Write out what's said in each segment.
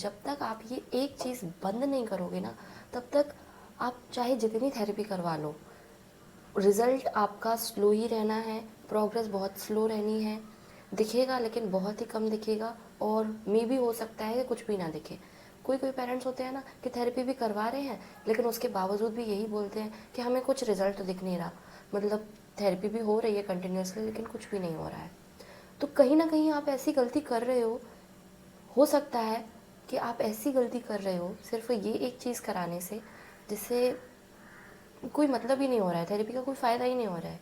जब तक आप ये एक चीज़ बंद नहीं करोगे ना, तब तक आप चाहे जितनी थेरेपी करवा लो, रिज़ल्ट आपका स्लो ही रहना है, प्रोग्रेस बहुत स्लो रहनी है, दिखेगा लेकिन बहुत ही कम दिखेगा, और मे भी हो सकता है कि कुछ भी ना दिखे। कोई कोई पेरेंट्स होते हैं ना कि थेरेपी भी करवा रहे हैं लेकिन उसके बावजूद भी यही बोलते हैं कि हमें कुछ रिज़ल्ट तो दिख नहीं रहा, मतलब थेरेपी भी हो रही है कंटिन्यूसली लेकिन कुछ भी नहीं हो रहा है। तो कहीं ना कहीं आप ऐसी गलती कर रहे हो सकता है कि आप ऐसी गलती कर रहे हो सिर्फ ये एक चीज़ कराने से, जिससे कोई मतलब ही नहीं हो रहा है, थेरेपी का कोई फ़ायदा ही नहीं हो रहा है।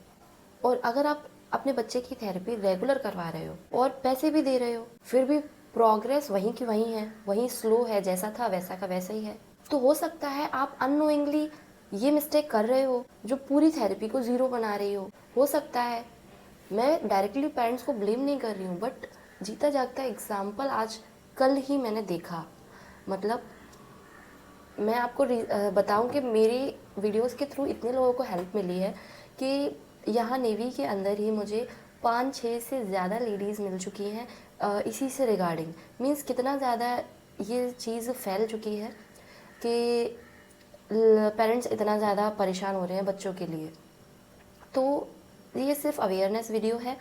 और अगर आप अपने बच्चे की थेरेपी रेगुलर करवा रहे हो और पैसे भी दे रहे हो, फिर भी प्रोग्रेस वहीं की वहीं है, वहीं स्लो है, जैसा था वैसा का वैसा ही है, तो हो सकता है आप अननोइंगली ये मिस्टेक कर रहे हो जो पूरी थेरेपी को ज़ीरो बना रही हो सकता है। मैं डायरेक्टली पेरेंट्स को ब्लेम नहीं कर रही हूँ, बट जीता जागता एग्जाम्पल आज कल ही मैंने देखा। मतलब मैं आपको बताऊं कि मेरी वीडियोस के थ्रू इतने लोगों को हेल्प मिली है कि यहाँ नेवी के अंदर ही मुझे 5-6 से ज़्यादा लेडीज़ मिल चुकी हैं इसी से रिगार्डिंग। मीन्स कितना ज़्यादा ये चीज़ फैल चुकी है कि पेरेंट्स इतना ज़्यादा परेशान हो रहे हैं बच्चों के लिए। तो ये सिर्फ अवेयरनेस वीडियो है,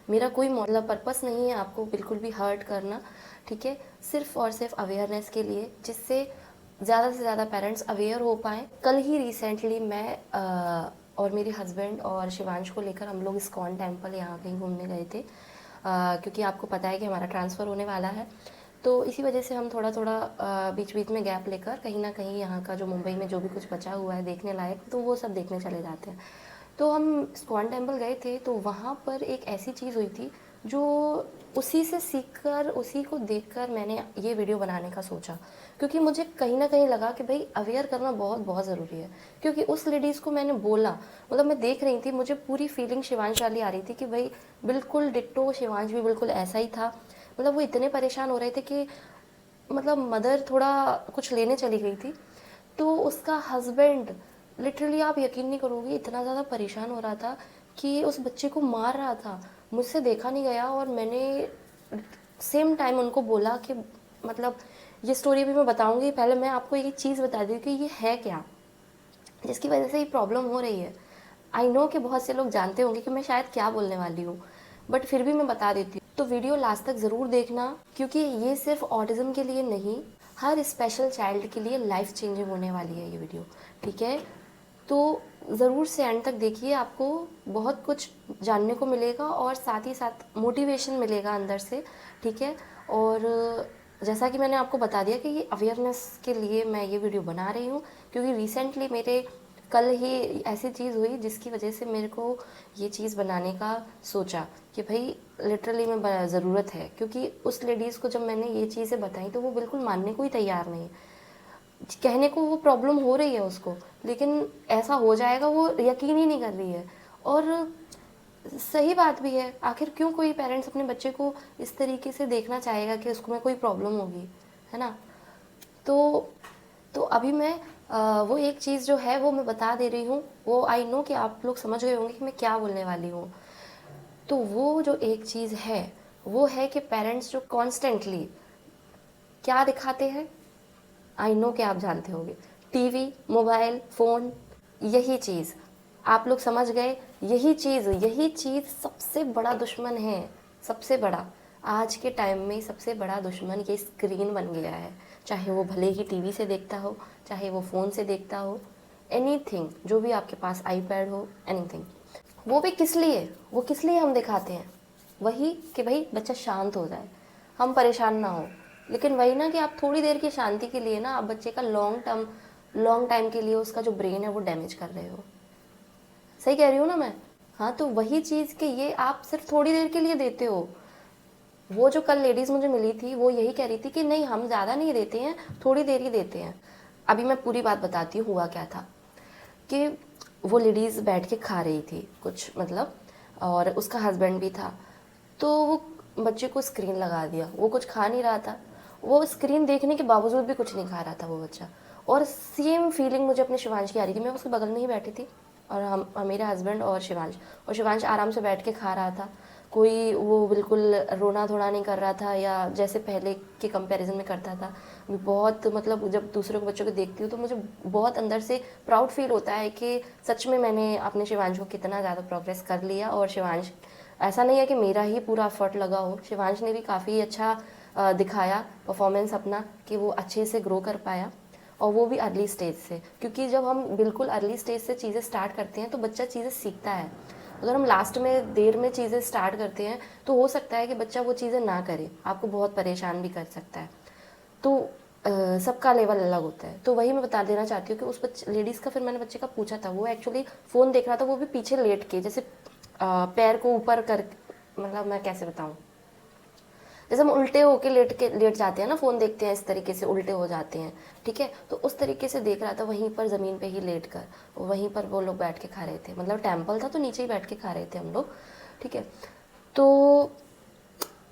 मेरा कोई मतलब पर्पस नहीं है आपको बिल्कुल भी हर्ट करना, ठीक है, सिर्फ और सिर्फ अवेयरनेस के लिए, जिससे ज़्यादा से ज़्यादा पेरेंट्स अवेयर हो पाएँ। कल ही रिसेंटली मैं और मेरे हस्बैंड और शिवांश को लेकर हम लोग इस्कॉन टेम्पल यहाँ कहीं घूमने गए थे, क्योंकि आपको पता है कि हमारा ट्रांसफ़र होने वाला है, तो इसी वजह से हम थोड़ा थोड़ा बीच बीच में गैप लेकर कहीं ना कहीं यहाँ का जो मुंबई में जो भी कुछ बचा हुआ है देखने लायक, तो वो सब देखने चले जाते हैं। तो हम इस्कॉन टेम्पल गए थे, तो वहाँ पर एक ऐसी चीज़ हुई थी जो उसी से सीखकर, उसी को देखकर मैंने ये वीडियो बनाने का सोचा, क्योंकि मुझे कहीं ना कहीं लगा कि भाई अवेयर करना बहुत बहुत ज़रूरी है। क्योंकि उस लेडीज़ को मैंने बोला, मतलब मैं देख रही थी, मुझे पूरी फीलिंग शिवांश वाली आ रही थी कि भाई बिल्कुल डिट्टो शिवांश भी बिल्कुल ऐसा ही था। मतलब वो इतने परेशान हो रहे थे कि मतलब मदर थोड़ा कुछ लेने चली गई थी, तो उसका हस्बैंड लिटरली आप यकीन नहीं करोगे इतना ज़्यादा परेशान हो रहा था कि उस बच्चे को मार रहा था। मुझसे देखा नहीं गया और मैंने सेम टाइम उनको बोला कि मतलब ये स्टोरी भी मैं बताऊंगी, पहले मैं आपको एक चीज़ बता दूँ कि ये है क्या जिसकी वजह से ये प्रॉब्लम हो रही है। आई नो कि बहुत से लोग जानते होंगे कि मैं शायद क्या बोलने वाली हूँ, बट फिर भी मैं बता देती हूँ। तो वीडियो लास्ट तक ज़रूर देखना, क्योंकि ये सिर्फ ऑटिज़म के लिए नहीं, हर स्पेशल चाइल्ड के लिए लाइफ चेंजिंग होने वाली है ये वीडियो, ठीक है। तो ज़रूर से एंड तक देखिए, आपको बहुत कुछ जानने को मिलेगा और साथ ही साथ मोटिवेशन मिलेगा अंदर से, ठीक है। और जैसा कि मैंने आपको बता दिया कि ये अवेयरनेस के लिए मैं ये वीडियो बना रही हूँ, क्योंकि रिसेंटली मेरे कल ही ऐसी चीज़ हुई जिसकी वजह से मेरे को ये चीज़ बनाने का सोचा कि भाई लिटरली में ज़रूरत है, क्योंकि उस लेडीज़ को जब मैंने ये चीज़ें बताई तो वो बिल्कुल मानने को ही तैयार नहीं, कहने को वो प्रॉब्लम हो रही है उसको, लेकिन ऐसा हो जाएगा वो यकीन ही नहीं कर रही है। और सही बात भी है, आखिर क्यों कोई पेरेंट्स अपने बच्चे को इस तरीके से देखना चाहेगा कि उसको में कोई प्रॉब्लम होगी, है ना। तो अभी मैं वो एक चीज़ जो है वो मैं बता दे रही हूँ, वो आई नो कि आप लोग समझ गए होंगे कि मैं क्या बोलने वाली हूँ। तो वो जो एक चीज़ है वो है कि पेरेंट्स जो कॉन्स्टेंटली क्या दिखाते हैं, आई नो कि आप जानते होंगे, टीवी, मोबाइल, फ़ोन, यही चीज़ आप लोग समझ गए। यही चीज़ सबसे बड़ा दुश्मन है, सबसे बड़ा आज के टाइम में सबसे बड़ा दुश्मन ये स्क्रीन बन गया है। चाहे वो भले ही टीवी से देखता हो, चाहे वो फ़ोन से देखता हो, एनीथिंग, जो भी आपके पास आईपैड हो, एनीथिंग, वो भी किस लिए, वो किस लिए हम दिखाते हैं, वही कि भाई बच्चा शांत हो जाए, हम परेशान ना हो। लेकिन वही ना कि आप थोड़ी देर की शांति के लिए ना आप बच्चे का लॉन्ग टाइम के लिए उसका जो ब्रेन है वो डैमेज कर रहे हो। सही कह रही हूँ ना मैं। हाँ, तो वही चीज़ कि ये आप सिर्फ थोड़ी देर के लिए देते हो। वो जो कल लेडीज़ मुझे मिली थी वो यही कह रही थी कि नहीं हम ज़्यादा नहीं देते हैं, थोड़ी देर ही देते हैं। अभी मैं पूरी बात बताती हूँ हुआ क्या था कि वो लेडीज़ बैठ के खा रही थी कुछ, मतलब, और उसका हस्बैंड भी था। तो वो बच्चे को स्क्रीन लगा दिया, वो कुछ खा नहीं रहा था, वो स्क्रीन देखने के बावजूद भी कुछ नहीं खा रहा था वो बच्चा। और सेम फीलिंग मुझे अपने शिवांश की आ रही थी, मैं उसके बगल में ही बैठी थी, और हम मेरे हस्बैंड और शिवांश आराम से बैठ के खा रहा था। कोई वो बिल्कुल रोना धोना नहीं कर रहा था या जैसे पहले के कंपैरिजन में करता था। बहुत मतलब जब दूसरे को बच्चों को देखती हूँ तो मुझे बहुत अंदर से प्राउड फील होता है कि सच में मैंने अपने शिवांश को कितना ज़्यादा प्रोग्रेस कर लिया। और शिवांश, ऐसा नहीं है कि मेरा ही पूरा एफर्ट लगा हो, शिवांश ने भी काफ़ी अच्छा दिखाया परफॉर्मेंस अपना, कि वो अच्छे से ग्रो कर पाया, और वो भी अर्ली स्टेज से। क्योंकि जब हम बिल्कुल अर्ली स्टेज से चीज़ें स्टार्ट करते हैं तो बच्चा चीज़ें सीखता है। अगर हम लास्ट में देर में चीज़ें स्टार्ट करते हैं तो हो सकता है कि बच्चा वो चीज़ें ना करे, आपको बहुत परेशान भी कर सकता है। तो सबका लेवल अलग होता है। तो वही मैं बता देना चाहती हूँ कि उस लेडीज़ का फिर मैंने बच्चे का पूछा था, वो एक्चुअली फ़ोन देख रहा था, वो भी पीछे लेट के, जैसे पैर को ऊपर कर, मतलब मैं कैसे बताऊँ, जैसे हम उल्टे होके लेट जाते हैं ना, फ़ोन देखते हैं इस तरीके से उल्टे हो जाते हैं, ठीक है। तो उस तरीके से देख रहा था, वहीं पर ज़मीन पे ही लेट कर, वहीं पर वो लोग बैठ के खा रहे थे, मतलब टेम्पल था तो नीचे ही बैठ के खा रहे थे हम लोग, ठीक है। तो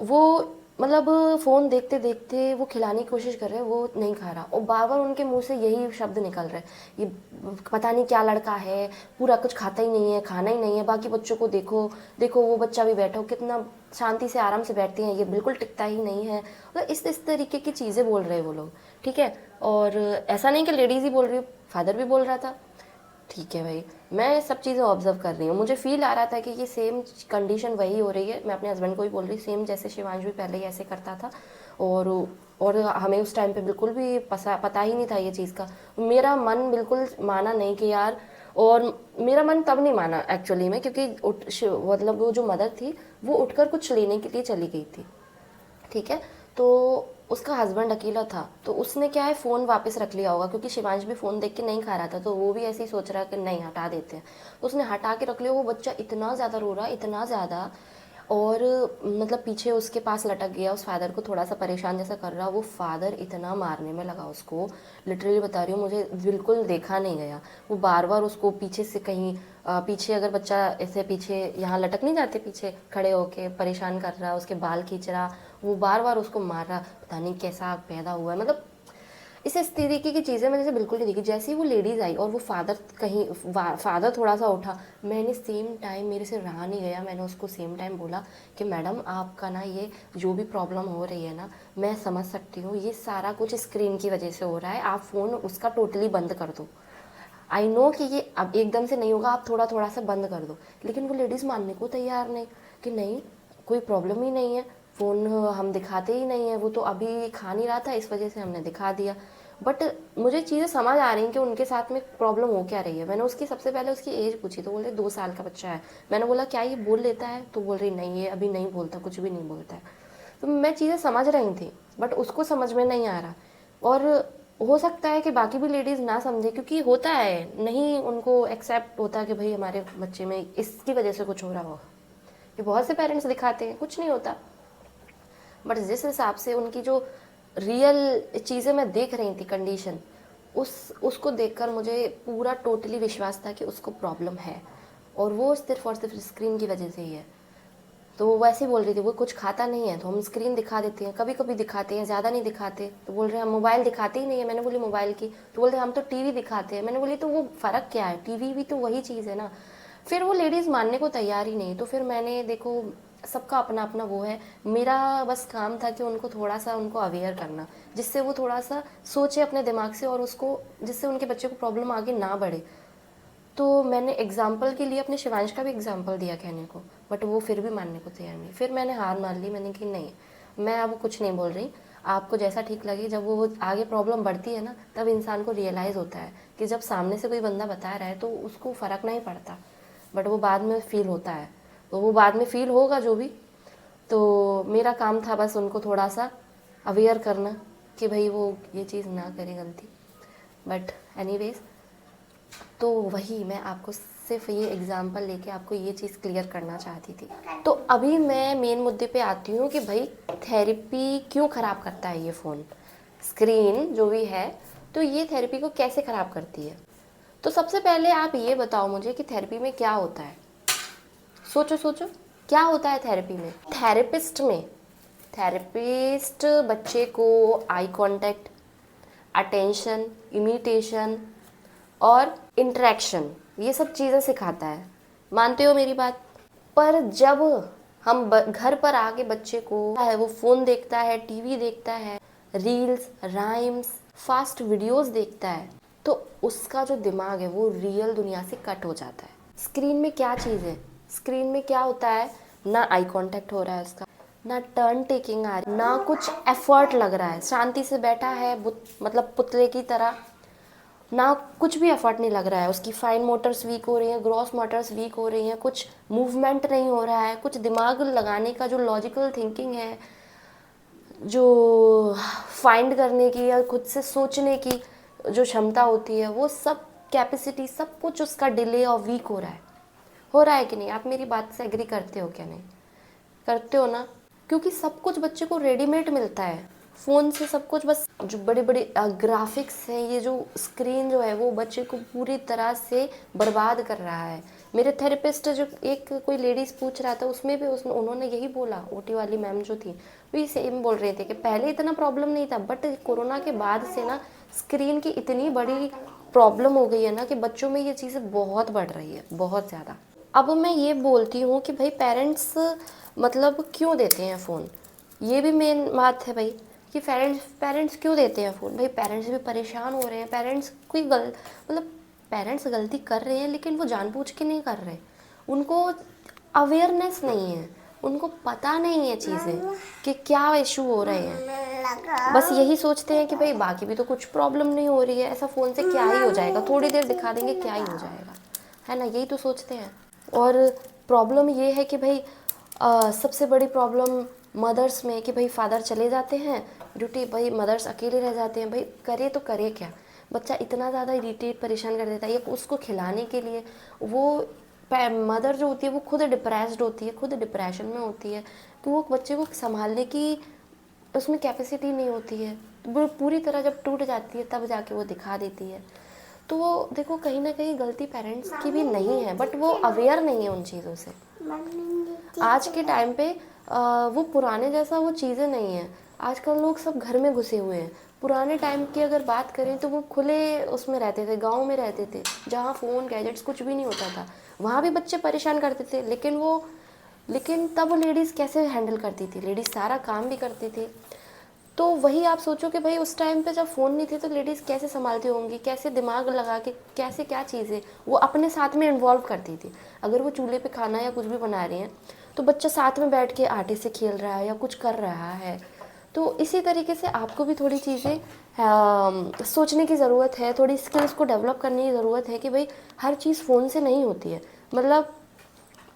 वो मतलब फ़ोन देखते देखते वो खिलाने की कोशिश कर रहे हैं, वो नहीं खा रहा, और बार बार उनके मुंह से यही शब्द निकल रहे हैं, ये पता नहीं क्या लड़का है, पूरा कुछ खाता ही नहीं है, खाना ही नहीं है, बाकी बच्चों को देखो देखो, वो बच्चा भी बैठा हो, कितना शांति से आराम से बैठते हैं, ये बिल्कुल टिकता ही नहीं है। मतलब इस तरीके की चीज़ें बोल रहे हैं वो लोग, ठीक है। और ऐसा नहीं कि लेडीज़ ही बोल रही, फादर भी बोल रहा था, ठीक है भाई। मैं सब चीज़ें ऑब्जर्व कर रही हूँ, मुझे फील आ रहा था कि ये सेम कंडीशन वही हो रही है। मैं अपने हस्बैंड को भी बोल रही, सेम जैसे शिवांश भी पहले ही ऐसे करता था, और हमें उस टाइम पे बिल्कुल भी पता ही नहीं था ये चीज़ का। मेरा मन बिल्कुल माना नहीं कि यार, और मेरा मन तब नहीं माना एक्चुअली में, क्योंकि मतलब वो जो मदर थी वो उठकर कुछ लेने के लिए चली गई थी, ठीक है। तो उसका हस्बैंड अकेला था, तो उसने क्या है, फ़ोन वापस रख लिया होगा, क्योंकि शिवांश भी फ़ोन देख के नहीं खा रहा था, तो वो भी ऐसे ही सोच रहा कि नहीं हटा देते हैं, तो उसने हटा के रख लिया। वो बच्चा इतना ज़्यादा रो रहा, इतना ज़्यादा, और मतलब पीछे उसके पास लटक गया, उस फादर को थोड़ा सा परेशान जैसा कर रहा, वो फादर इतना मारने में लगा उसको, लिटरली बता रही हूँ, मुझे बिल्कुल देखा नहीं गया। वो बार बार उसको पीछे से कहीं पीछे, अगर बच्चा ऐसे पीछे यहाँ लटक नहीं जाते, पीछे खड़े होके परेशान कर रहा, उसके बाल खींच रहा, वो बार बार उसको मार रहा, पता नहीं कैसा पैदा हुआ है। मतलब इस तरीके की चीज़ें मैंने जैसे बिल्कुल नहीं देखी। जैसे ही वो लेडीज़ आई और वो फादर कहीं फादर थोड़ा सा उठा, मैंने सेम टाइम, मेरे से रहा नहीं गया, मैंने उसको सेम टाइम बोला कि मैडम आपका ना ये जो भी प्रॉब्लम हो रही है ना, मैं समझ सकती हूँ, ये सारा कुछ स्क्रीन की वजह से हो रहा है, आप फ़ोन उसका टोटली बंद कर दो। आई नो कि ये अब एकदम से नहीं होगा, आप थोड़ा थोड़ा सा बंद कर दो। लेकिन वो लेडीज़ मानने को तैयार नहीं, कि नहीं कोई प्रॉब्लम ही नहीं है, फ़ोन हम दिखाते ही नहीं है, वो तो अभी खा नहीं रहा था, इस वजह से हमने दिखा दिया। बट मुझे चीज़ें समझ आ रही हैं कि उनके साथ में प्रॉब्लम हो क्या रही है। मैंने उसकी सबसे पहले उसकी एज पूछी, तो बोल रहे 2 साल का बच्चा है। मैंने बोला क्या ये बोल लेता है, तो बोल रही नहीं, ये अभी नहीं बोलता, कुछ भी नहीं बोलता है। तो मैं चीज़ें समझ रही थी, बट उसको समझ में नहीं आ रहा। और हो सकता है कि बाकी भी लेडीज़ ना समझे, क्योंकि होता है, नहीं उनको एक्सेप्ट होता कि भाई हमारे बच्चे में इसकी वजह से कुछ हो रहा हो। ये बहुत से पेरेंट्स दिखाते हैं, कुछ नहीं होता। बट जिस हिसाब से उनकी जो रियल चीज़ें मैं देख रही थी, कंडीशन, उसको देखकर मुझे पूरा टोटली विश्वास था कि उसको प्रॉब्लम है, और वो सिर्फ और सिर्फ स्क्रीन की वजह से ही है। तो वो वैसे ही बोल रही थी, वो कुछ खाता नहीं है तो हम स्क्रीन दिखा देते हैं, कभी कभी दिखाते हैं, ज़्यादा नहीं दिखाते। तो बोल रहे हैं हम मोबाइल दिखाते ही नहीं है। मैंने बोली मोबाइल की, तो बोल रहे हम तो टीवी दिखाते हैं। मैंने बोली तो वो फ़र्क क्या है, टीवी भी तो वही चीज़ है ना। फिर वो लेडीज़ मानने को तैयार ही नहीं। तो फिर मैंने, देखो सबका अपना अपना वो है, मेरा बस काम था कि उनको थोड़ा सा उनको अवेयर करना, जिससे वो थोड़ा सा सोचे अपने दिमाग से, और उसको, जिससे उनके बच्चे को प्रॉब्लम आगे ना बढ़े। तो मैंने एग्जाम्पल के लिए अपने शिवांश का भी एग्जाम्पल दिया कहने को, बट वो फिर भी मानने को तैयार नहीं। फिर मैंने हार मान ली, मैंने कि नहीं, मैं अब कुछ नहीं बोल रही, आपको जैसा ठीक लगे। जब वो आगे प्रॉब्लम बढ़ती है ना, तब इंसान को रियलाइज़ होता है कि जब सामने से कोई बंदा बता रहा है तो उसको फ़र्क नहीं पड़ता, बट वो बाद में फील होता है। तो वो बाद में फील होगा जो भी। तो मेरा काम था बस उनको थोड़ा सा अवेयर करना कि भाई वो ये चीज़ ना करे गलती। बट एनीवेज, तो वही मैं आपको सिर्फ ये एग्जांपल लेके आपको ये चीज़ क्लियर करना चाहती थी। तो अभी मैं मेन मुद्दे पे आती हूँ कि भाई थेरेपी क्यों ख़राब करता है ये फ़ोन, स्क्रीन जो भी है, तो ये थेरेपी को कैसे ख़राब करती है। तो सबसे पहले आप ये बताओ मुझे कि थेरेपी में क्या होता है। सोचो सोचो, क्या होता है थेरेपी में। थेरेपिस्ट बच्चे को आई कांटेक्ट, अटेंशन, इमिटेशन और इंटरेक्शन, ये सब चीज़ें सिखाता है। मानते हो मेरी बात। पर जब हम घर पर आके बच्चे को है, वो फ़ोन देखता है, टीवी देखता है, रील्स, राइम्स, फास्ट वीडियोस देखता है तो उसका जो दिमाग है वो रियल दुनिया से कट हो जाता है। स्क्रीन में क्या चीज़ है, स्क्रीन में क्या होता है, ना आई कांटेक्ट हो रहा है उसका, ना टर्न टेकिंग आ रही, ना कुछ एफर्ट लग रहा है, शांति से बैठा है मतलब पुतले की तरह, ना कुछ भी एफर्ट नहीं लग रहा है। उसकी फाइन मोटर्स वीक हो रही हैं, ग्रॉस मोटर्स वीक हो रही हैं, कुछ मूवमेंट नहीं हो रहा है, कुछ दिमाग लगाने का जो लॉजिकल थिंकिंग है, जो फाइंड करने की या खुद से सोचने की जो क्षमता होती है, वो सब कैपेसिटी सब कुछ उसका डिले और वीक हो रहा है कि नहीं? आप मेरी बात से एग्री करते हो क्या? नहीं करते हो ना? क्योंकि सब कुछ बच्चे को रेडीमेड मिलता है फ़ोन से, सब कुछ। बस जो बड़े बड़े ग्राफिक्स हैं, ये जो स्क्रीन जो है वो बच्चे को पूरी तरह से बर्बाद कर रहा है। मेरे थेरेपिस्ट जो एक कोई लेडीज़ पूछ रहा था, उसमें भी उन्होंने यही बोला, ओटी वाली मैम जो थी वो सेम बोल रहे थे कि पहले इतना प्रॉब्लम नहीं था, बट कोरोना के बाद से ना स्क्रीन की इतनी बड़ी प्रॉब्लम हो गई है ना कि बच्चों में ये चीज़ें बहुत बढ़ रही है, बहुत ज़्यादा। अब मैं ये बोलती हूँ कि भाई पेरेंट्स मतलब क्यों देते हैं फ़ोन, ये भी मेन बात है भाई कि पेरेंट्स क्यों देते हैं फ़ोन। भाई पेरेंट्स भी परेशान हो रहे हैं, पेरेंट्स कोई मतलब पेरेंट्स गलती कर रहे हैं लेकिन वो जानबूझ के नहीं कर रहे, उनको अवेयरनेस नहीं है, उनको पता नहीं है चीज़ें कि क्या इशू हो रहे हैं। बस यही सोचते हैं कि भाई बाकी भी तो कुछ प्रॉब्लम नहीं हो रही है, ऐसा फ़ोन से क्या ही हो जाएगा, थोड़ी देर दिखा देंगे क्या ही हो जाएगा, है ना? यही तो सोचते हैं। और प्रॉब्लम ये है कि भाई सबसे बड़ी प्रॉब्लम मदर्स में कि भाई फादर चले जाते हैं ड्यूटी, भाई मदर्स अकेले रह जाते हैं। भाई करे तो करे क्या, बच्चा इतना ज़्यादा इरिटेट परेशान कर देता है, या उसको खिलाने के लिए वो मदर जो होती है वो खुद डिप्रेस्ड होती है, खुद डिप्रेशन में होती है, तो वो बच्चे को संभालने की उसमें कैपेसिटी नहीं होती है, वो पूरी तरह जब टूट जाती है तब जाके वो दिखा देती है। तो वो देखो कहीं ना कहीं गलती पेरेंट्स की भी नहीं है, बट वो अवेयर नहीं है उन चीज़ों से। आज के टाइम पे वो पुराने जैसा वो चीज़ें नहीं है, आजकल लोग सब घर में घुसे हुए हैं। पुराने टाइम की अगर बात करें तो वो खुले उसमें रहते थे, गांव में रहते थे, जहाँ फ़ोन गैजेट्स कुछ भी नहीं होता था, वहाँ भी बच्चे परेशान करते थे, लेकिन तब लेडीज़ कैसे हैंडल करती थी, लेडीज़ सारा काम भी करती थी। तो वही आप सोचो कि भाई उस टाइम पे जब फ़ोन नहीं थे तो लेडीज़ कैसे संभालती होंगी, कैसे दिमाग लगा के, कैसे क्या चीज़ें वो अपने साथ में इन्वॉल्व करती थी। अगर वो चूल्हे पे खाना या कुछ भी बना रही हैं तो बच्चा साथ में बैठ के आटे से खेल रहा है या कुछ कर रहा है। तो इसी तरीके से आपको भी थोड़ी चीज़ें सोचने की ज़रूरत है, थोड़ी स्किल्स को डेवलप करने की ज़रूरत है कि भाई हर चीज़ फ़ोन से नहीं होती है। मतलब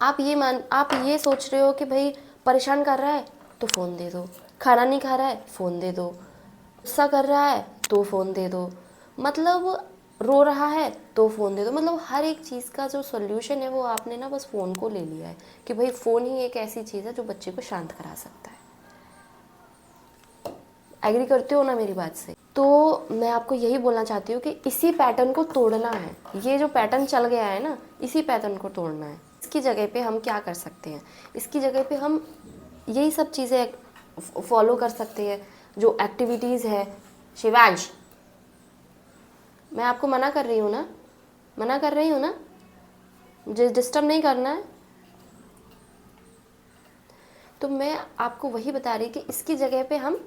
आप ये सोच रहे हो कि भाई परेशान कर रहा है तो फ़ोन दे दो, खाना नहीं खा रहा है फ़ोन दे दो, गुस्सा कर रहा है तो फ़ोन दे दो, मतलब रो रहा है तो फ़ोन दे दो। मतलब हर एक चीज़ का जो सॉल्यूशन है वो आपने ना बस फ़ोन को ले लिया है कि भाई फ़ोन ही एक ऐसी चीज़ है जो बच्चे को शांत करा सकता है। एग्री करते हो ना मेरी बात से? तो मैं आपको यही बोलना चाहती हूँ कि इसी पैटर्न को तोड़ना है, ये जो पैटर्न चल गया है ना, इसी पैटर्न को तोड़ना है। इसकी जगह पे हम क्या कर सकते हैं, इसकी जगह पे हम यही सब चीज़ें फॉलो कर सकते हैं जो एक्टिविटीज़ है। शिवांश, मैं आपको मना कर रही हूँ ना, मना कर रही हूँ ना, मुझे डिस्टर्ब नहीं करना है। तो मैं आपको वही बता रही कि इसकी जगह पे हम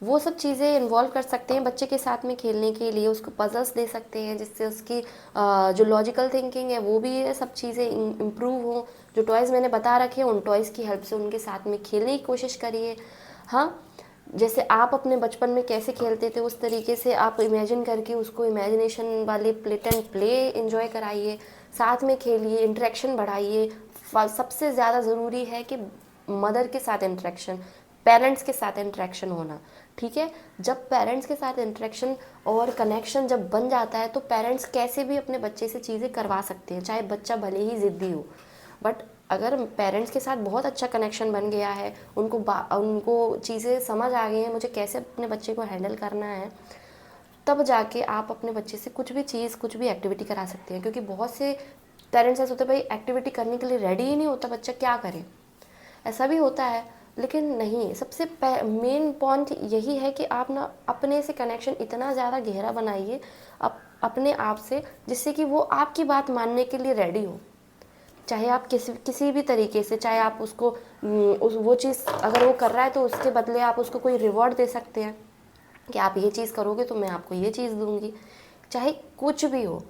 वो सब चीज़ें इन्वॉल्व कर सकते हैं बच्चे के साथ में खेलने के लिए, उसको पजल्स दे सकते हैं जिससे उसकी जो लॉजिकल थिंकिंग है वो भी ये सब चीज़ें इम्प्रूव हो। जो टॉयज़ मैंने बता रखे हैं उन टॉयज़ की हेल्प से उनके साथ में खेलने की कोशिश करिए। हाँ, जैसे आप अपने बचपन में कैसे खेलते थे उस तरीके से आप इमेजिन करके उसको इमेजिनेशन वाले प्लेट एंड प्ले इन्जॉय कराइए, साथ में खेलिए, इंटरेक्शन बढ़ाइए। सबसे ज़्यादा ज़रूरी है कि मदर के साथ इंटरेक्शन, पेरेंट्स के साथ इंटरेक्शन होना, ठीक है? जब पेरेंट्स के साथ इंटरेक्शन और कनेक्शन जब बन जाता है तो पेरेंट्स कैसे भी अपने बच्चे से चीज़ें करवा सकते हैं, चाहे बच्चा भले ही ज़िद्दी हो। बट अगर पेरेंट्स के साथ बहुत अच्छा कनेक्शन बन गया है, उनको चीज़ें समझ आ गई हैं मुझे कैसे अपने बच्चे को हैंडल करना है, तब जाके आप अपने बच्चे से कुछ भी चीज़, कुछ भी एक्टिविटी करा सकते हैं। क्योंकि बहुत से पेरेंट्स ऐसे होते हैं भाई एक्टिविटी करने के लिए रेडी ही नहीं होता बच्चा, क्या करे, ऐसा भी होता है। लेकिन नहीं, सबसे मेन पॉइंट यही है कि आप ना अपने से कनेक्शन इतना ज़्यादा गहरा बनाइए अपने आप से, जिससे कि वो आपकी बात मानने के लिए रेडी हो। चाहे आप किसी भी तरीके से, चाहे आप उसको वो चीज़ अगर वो कर रहा है तो उसके बदले आप उसको कोई रिवॉर्ड दे सकते हैं, कि आप ये चीज़ करोगे तो मैं आपको ये चीज़ दूंगी, चाहे कुछ भी हो,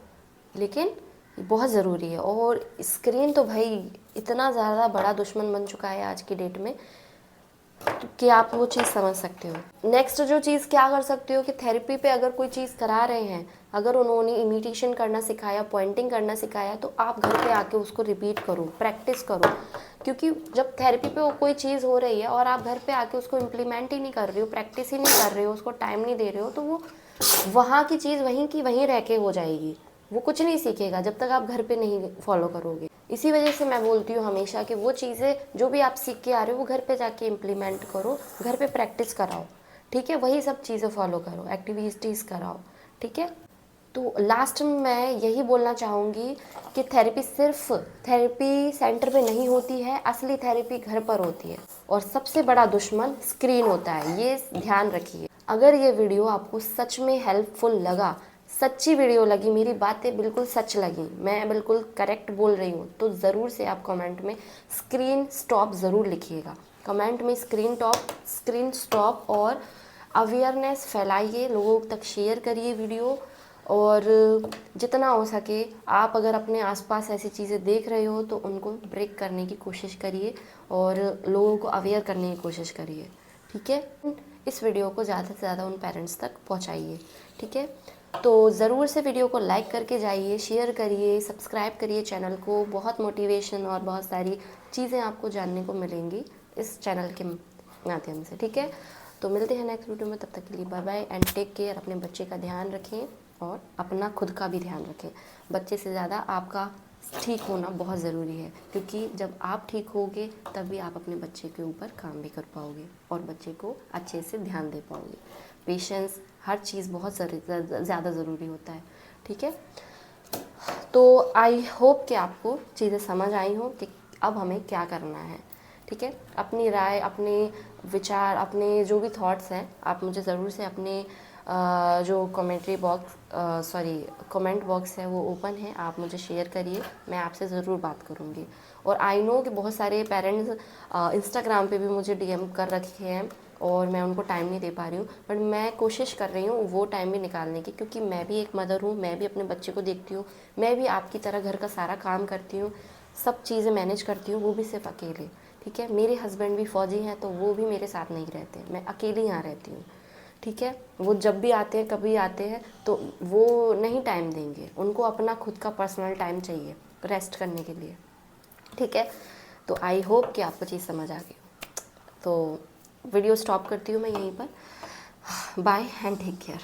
लेकिन बहुत ज़रूरी है। और स्क्रीन तो भाई इतना ज़्यादा बड़ा दुश्मन बन चुका है आज की डेट में कि आप वो चीज़ समझ सकते हो। नेक्स्ट जो चीज़ क्या कर सकते हो कि थेरेपी पे अगर कोई चीज़ करा रहे हैं, अगर उन्होंने इमिटेशन करना सिखाया, पॉइंटिंग करना सिखाया, तो आप घर पे आके उसको रिपीट करो, प्रैक्टिस करो। क्योंकि जब थेरेपी पे कोई चीज़ हो रही है और आप घर पे आके उसको इम्प्लीमेंट ही नहीं कर रहे हो, प्रैक्टिस ही नहीं कर रहे हो, उसको टाइम नहीं दे रहे हो, तो वो वहाँ की चीज़ वहीं की वहीं रह के हो जाएगी। वो कुछ नहीं सीखेगा जब तक आप घर पे नहीं फॉलो करोगे। इसी वजह से मैं बोलती हूँ हमेशा कि वो चीज़ें जो भी आप सीख के आ रहे हो वो घर पे जाके इम्प्लीमेंट करो, घर पे प्रैक्टिस कराओ, ठीक है। वही सब चीज़ें फॉलो करो, एक्टिविटीज़ कराओ, ठीक है। तो लास्ट में मैं यही बोलना चाहूँगी कि थेरेपी सिर्फ थेरेपी सेंटर पे नहीं होती है, असली थेरेपी घर पर होती है। और सबसे बड़ा दुश्मन स्क्रीन होता है, ये ध्यान रखिए। अगर ये वीडियो आपको सच में हेल्पफुल लगा, सच्ची वीडियो लगी, मेरी बातें बिल्कुल सच लगी, मैं बिल्कुल करेक्ट बोल रही हूँ, तो ज़रूर से आप कमेंट में स्क्रीन स्टॉप ज़रूर लिखिएगा। कमेंट में स्क्रीन स्टॉप और अवेयरनेस फैलाइए, लोगों तक शेयर करिए वीडियो। और जितना हो सके आप अगर अपने आसपास ऐसी चीज़ें देख रहे हो तो उनको ब्रेक करने की कोशिश करिए और लोगों को अवेयर करने की कोशिश करिए, ठीक है। इस वीडियो को ज़्यादा से ज़्यादा उन पेरेंट्स तक पहुंचाइए, ठीक है। तो ज़रूर से वीडियो को लाइक करके जाइए, शेयर करिए, सब्सक्राइब करिए चैनल को। बहुत मोटिवेशन और बहुत सारी चीज़ें आपको जानने को मिलेंगी इस चैनल के माध्यम से, ठीक है। तो मिलते हैं नेक्स्ट वीडियो में, तब तक के लिए bye bye and take care. अपने बच्चे का ध्यान रखें और अपना खुद का भी ध्यान रखें। बच्चे से ज़्यादा आपका ठीक होना बहुत ज़रूरी है, क्योंकि जब आप ठीक होगे तभी आप अपने बच्चे के ऊपर काम भी कर पाओगे और बच्चे को अच्छे से ध्यान दे पाओगे। पेशेंस, हर चीज़ बहुत ज़्यादा ज़रूरी होता है, ठीक है। तो आई होप कि आपको चीज़ें समझ आई हो कि अब हमें क्या करना है, ठीक है। अपनी राय, अपने विचार, अपने जो भी थॉट्स हैं, आप मुझे ज़रूर से अपने जो कमेंट बॉक्स है वो ओपन है, आप मुझे शेयर करिए, मैं आपसे ज़रूर बात करूँगी। और आई नो कि बहुत सारे पेरेंट्स इंस्टाग्राम पे भी मुझे डीएम कर रखे हैं और मैं उनको टाइम नहीं दे पा रही हूँ, बट मैं कोशिश कर रही हूँ वो टाइम भी निकालने की, क्योंकि मैं भी एक मदर हूँ, मैं भी अपने बच्चे को देखती हूँ, मैं भी आपकी तरह घर का सारा काम करती हूँ, सब चीज़ें मैनेज करती हूँ, वो भी सिर्फ अकेले, ठीक है। मेरे हस्बैंड भी फ़ौजी हैं तो वो भी मेरे साथ नहीं रहते, मैं अकेली यहाँ रहती हूँ, ठीक है। वो जब भी आते हैं, कभी आते हैं, तो वो नहीं टाइम देंगे, उनको अपना खुद का पर्सनल टाइम चाहिए रेस्ट करने के लिए, ठीक है। तो आई होप कि आपको चीज़ समझ आ गई। तो वीडियो स्टॉप करती हूँ मैं यहीं पर। Bye and take care.